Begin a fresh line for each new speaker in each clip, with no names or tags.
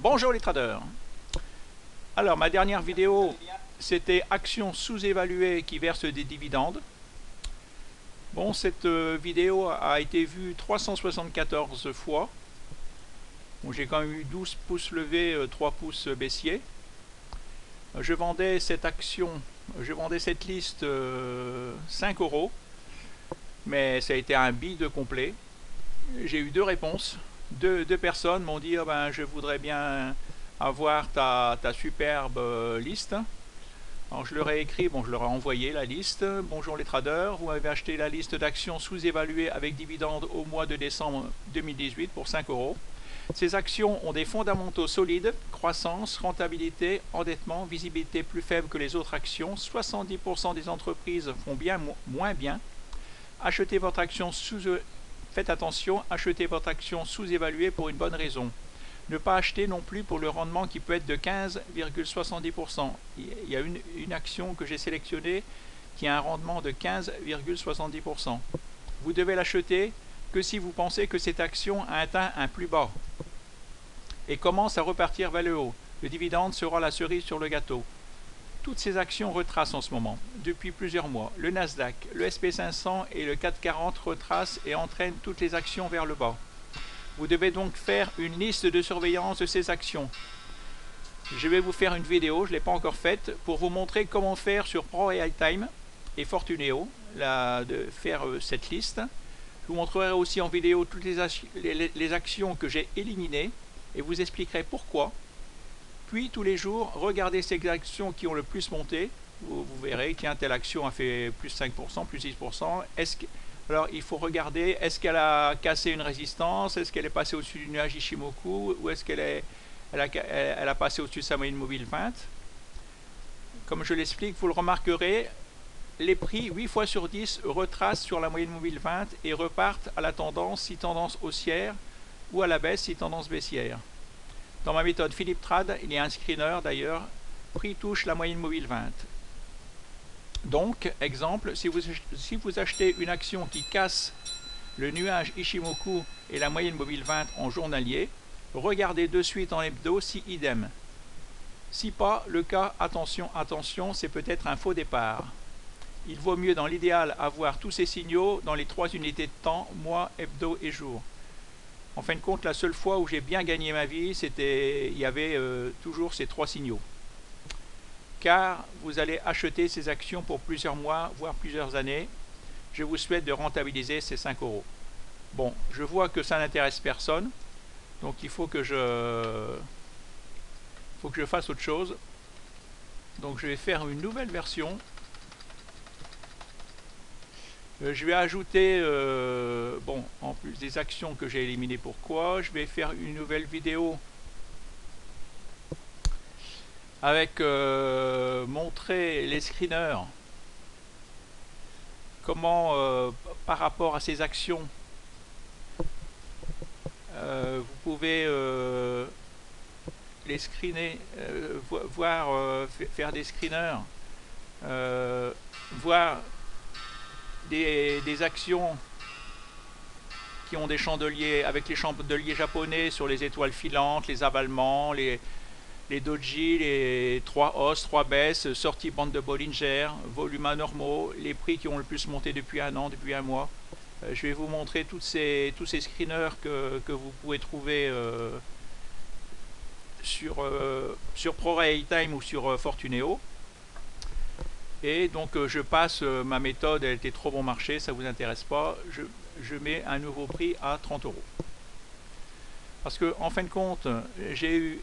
Bonjour les traders. Alors ma dernière vidéo c'était actions sous-évaluées qui versent des dividendes. Bon, cette vidéo a été vue 374 fois. Bon, j'ai quand même eu 12 pouces levés, 3 pouces baissiers. Je vendais cette liste 5 euros, mais ça a été un bid complet. J'ai eu deux réponses. Deux personnes m'ont dit oh ben, je voudrais bien avoir ta superbe liste. Alors je leur ai écrit, bon je leur ai envoyé la liste. Bonjour les traders, vous m'avez acheté la liste d'actions sous-évaluées avec dividendes au mois de décembre 2018 pour 5 euros. Ces actions ont des fondamentaux solides, croissance, rentabilité, endettement, visibilité plus faible que les autres actions. 70% des entreprises font bien moins bien. Achetez votre action Faites attention, achetez votre action sous-évaluée pour une bonne raison. Ne pas acheter non plus pour le rendement qui peut être de 15,70%. Il y a une action que j'ai sélectionnée qui a un rendement de 15,70%. Vous devez l'acheter que si vous pensez que cette action a atteint un plus bas et commence à repartir vers le haut. Le dividende sera la cerise sur le gâteau. Toutes ces actions retracent en ce moment, depuis plusieurs mois. Le Nasdaq, le SP500 et le CAC 40 retracent et entraînent toutes les actions vers le bas. Vous devez donc faire une liste de surveillance de ces actions. Je vais vous faire une vidéo, je ne l'ai pas encore faite, pour vous montrer comment faire sur ProRealTime et Fortuneo, de faire cette liste. Je vous montrerai aussi en vidéo toutes les actions que j'ai éliminées et vous expliquerai pourquoi. Puis tous les jours, regardez ces actions qui ont le plus monté. Vous verrez qu'une telle action a fait plus 5%, plus 10%. Alors il faut regarder, est-ce qu'elle a cassé une résistance? Est-ce qu'elle est passée au-dessus du nuage Ishimoku? Ou est-ce qu'elle a passé au-dessus de sa moyenne mobile 20? Comme je l'explique, vous le remarquerez, les prix 8 fois sur 10 retracent sur la moyenne mobile 20 et repartent à la tendance si tendance haussière ou à la baisse si tendance baissière. Dans ma méthode Philippe Trad, il y a un screener d'ailleurs, prix touche la moyenne mobile 20. Donc, exemple, si vous achetez une action qui casse le nuage Ishimoku et la moyenne mobile 20 en journalier, regardez de suite en hebdo si idem. Si pas le cas, attention, attention, c'est peut-être un faux départ. Il vaut mieux dans l'idéal avoir tous ces signaux dans les 3 unités de temps, mois, hebdo et jour. En fin de compte, la seule fois où j'ai bien gagné ma vie, il y avait toujours ces 3 signaux. Car vous allez acheter ces actions pour plusieurs mois, voire plusieurs années. Je vous souhaite de rentabiliser ces 5 euros. Bon, je vois que ça n'intéresse personne, donc il faut que je fasse autre chose. Donc je vais faire une nouvelle version. Je vais ajouter, bon, en plus des actions que j'ai éliminées, pourquoi, je vais faire une nouvelle vidéo avec montrer les screeners, comment par rapport à ces actions, vous pouvez les screener, faire des screeners, voir des actions qui ont des chandeliers avec les chandeliers japonais sur les étoiles filantes, les avalements, les doji, les 3 hausses, 3 baisses, sortie bande de Bollinger, volumes anormaux, les prix qui ont le plus monté depuis un an, depuis un mois. Je vais vous montrer tous ces screeners que vous pouvez trouver sur ProRealTime ou sur Fortuneo. Et donc je passe ma méthode, elle était trop bon marché, ça vous intéresse pas, je mets un nouveau prix à 30 euros. Parce que en fin de compte, j'ai eu,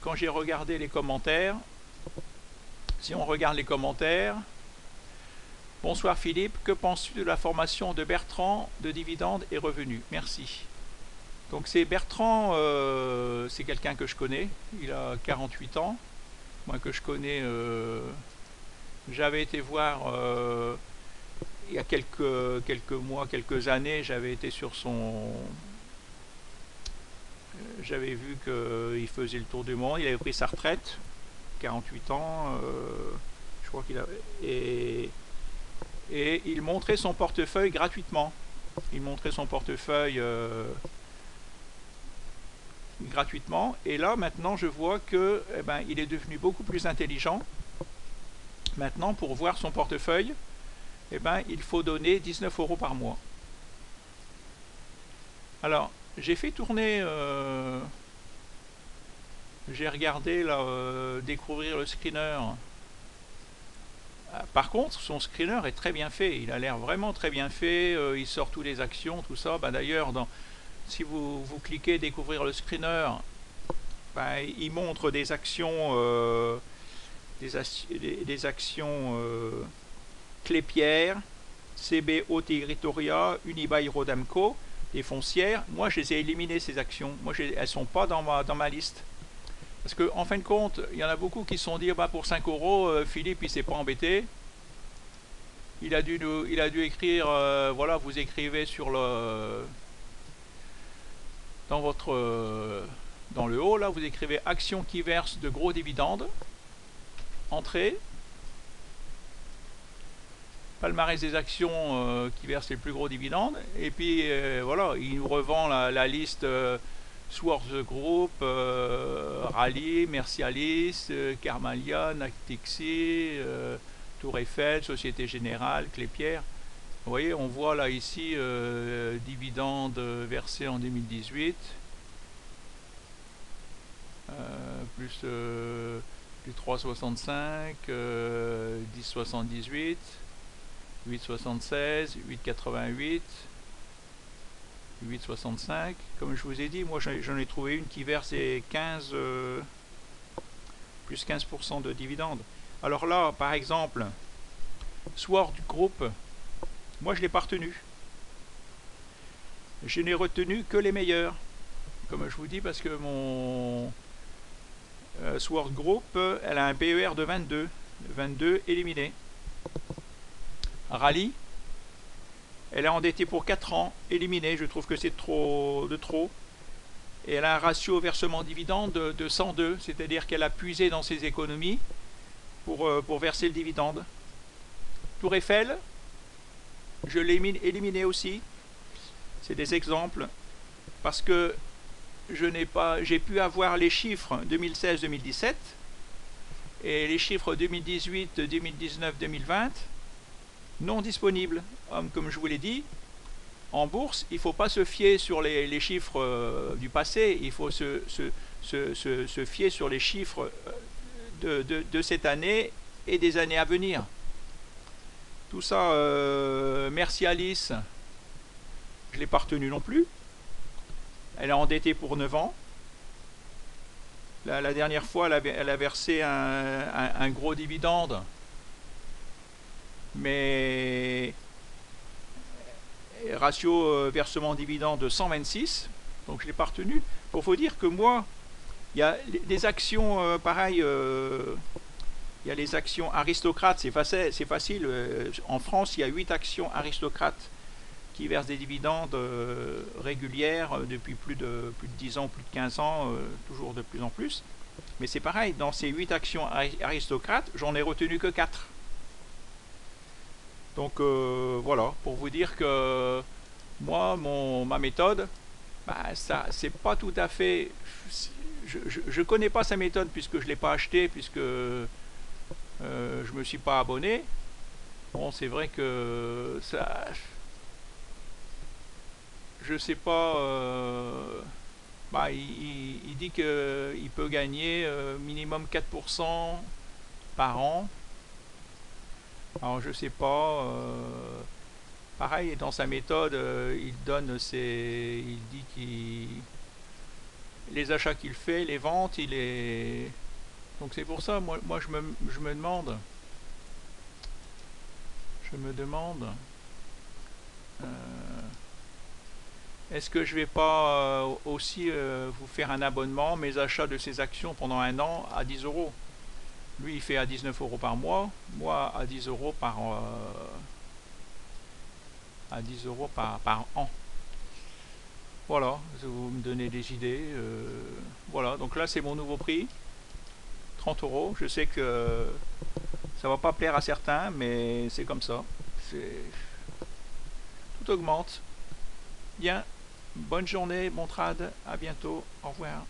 quand j'ai regardé les commentaires, si on regarde les commentaires, bonsoir Philippe, que penses-tu de la formation de Bertrand de dividendes et revenus? Merci. Donc c'est Bertrand, c'est quelqu'un que je connais, il a 48 ans. Moi que je connais, j'avais été voir il y a quelques mois, quelques années, j'avais été sur son... j'avais vu qu'il faisait le tour du monde, il avait pris sa retraite, 48 ans, je crois qu'il a... Et il montrait son portefeuille gratuitement. Il montrait son portefeuille... gratuitement. Et là, maintenant, je vois que il est devenu beaucoup plus intelligent. Maintenant, pour voir son portefeuille, il faut donner 19 € par mois. Alors, j'ai fait tourner... j'ai regardé là, découvrir le screener. Par contre, son screener est très bien fait. Il a l'air vraiment très bien fait. Il sort toutes les actions, tout ça. D'ailleurs, si vous cliquez découvrir le screener, il montre des actions, des actions Clépierre, CBO Territoria, Unibail Rodamco, des foncières. Moi, je les ai éliminées, ces actions. Moi, elles ne sont pas dans ma liste. Parce qu'en fin de compte, il y en a beaucoup qui se sont dit pour 5 €, Philippe, il s'est pas embêté. Il a dû écrire, voilà, vous écrivez sur le... dans le haut, là, vous écrivez actions qui versent de gros dividendes. Entrée. Palmarès des actions qui versent les plus gros dividendes. Et puis, voilà, il nous revend la liste... Swords Group, Rallye, Mercialis, Carmalia, Natixi, Tour Eiffel, Société Générale, Clépierre. Vous voyez, on voit là ici dividendes versés en 2018, plus 3,65, 10,78, 8,76, 8,88. 8,65. Comme je vous ai dit, moi j'en ai trouvé une qui verse plus 15% de dividendes. Alors là, par exemple, Sword Group, moi je l'ai pas retenu. Je n'ai retenu que les meilleurs. Comme je vous dis, parce que mon Sword Group, elle a un PER de 22. 22 éliminé. Rallye, elle est endettée pour 4 ans, éliminée, je trouve que c'est trop. Et elle a un ratio versement-dividende de 102, c'est-à-dire qu'elle a puisé dans ses économies pour verser le dividende. Tour Eiffel, je l'ai éliminé aussi. C'est des exemples, parce que j'ai pu avoir les chiffres 2016-2017, et les chiffres 2018, 2019, 2020, non disponibles. Comme je vous l'ai dit, en bourse, il ne faut pas se fier sur les chiffres du passé, il faut se fier sur les chiffres de cette année et des années à venir. Tout ça, Mercialis, je ne l'ai pas retenu non plus. Elle est endettée pour 9 ans. La dernière fois, elle a versé un gros dividende, mais ratio versement dividende de 126, donc je ne l'ai pas retenu. Pour vous dire que moi, il y a des actions pareilles, il y a les actions aristocrates, c'est facile. En France, il y a 8 actions aristocrates qui versent des dividendes régulières depuis plus de 10 ans, plus de 15 ans, toujours de plus en plus. Mais c'est pareil, dans ces 8 actions aristocrates, j'en ai retenu que 4. Donc voilà, pour vous dire que moi, ma méthode, ça, c'est pas tout à fait... Je connais pas sa méthode puisque je l'ai pas acheté, puisque je me suis pas abonné. Bon, c'est vrai que ça... Je sais pas... il dit qu'il peut gagner minimum 4% par an. Alors je sais pas, pareil dans sa méthode, il dit les achats qu'il fait, les ventes, donc c'est pour ça, moi je me demande, est-ce que je vais pas aussi vous faire un abonnement, mes achats de ces actions pendant un an à 10 €. Lui, il fait à 19 € par mois, moi à 10 € par an. Voilà, vous me donnez des idées. Voilà, donc là c'est mon nouveau prix, 30 €. Je sais que ça va pas plaire à certains, mais c'est comme ça. Tout augmente. Bien. Bonne journée, bon trad, à bientôt, au revoir.